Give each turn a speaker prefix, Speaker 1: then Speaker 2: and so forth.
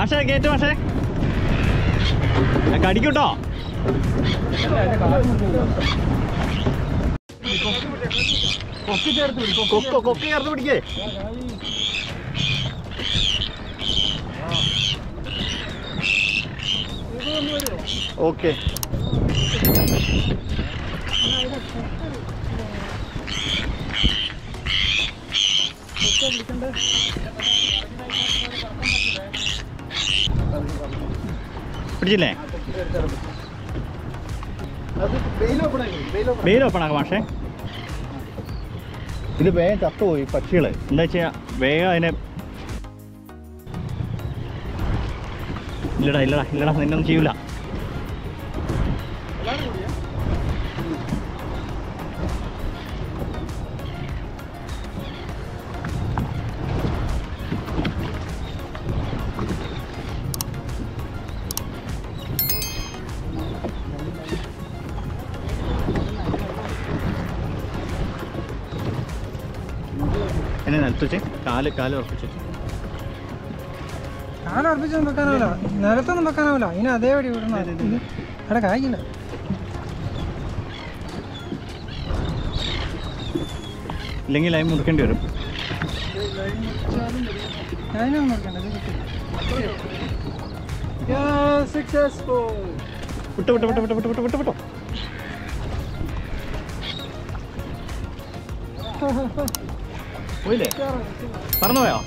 Speaker 1: മാഷേ കേറ്റ് മാഷേ കടിക്കൂട്ടോ. കൊക്ക് ചേർത്ത് പിടിക്കേ. ഓക്കെ പിടിച്ചില്ലേ? വെയിൽ ഓപ്പണാക്കാം മാഷേ. ഇത് വേഗം ചത്തുപോയി പക്ഷികൾ. എന്താ വെച്ചാൽ വേഗം അതിനെ ഇല്ലടാ നിന്നൊന്നും ചെയ്യൂല. എന്നെ നിലത്തുവെച്ച് കാല് ഉറപ്പിച്ചു.
Speaker 2: കാലുറപ്പിച്ചൊന്നും വെക്കാനാവില്ല, നിലത്തൊന്നും വെക്കാനാവില്ല. ഇനി അതേപടി വിടണം. അവിടെ കായ്ക്കില്ല.
Speaker 1: ഇല്ലെങ്കിൽ ലൈൻ മുറിക്കേണ്ടി വരും.
Speaker 2: ലൈനൊന്നും മുറിക്കണ്ട.
Speaker 1: വിട്ടോ. പോയില്ലേ? പറന്നുപോയോ?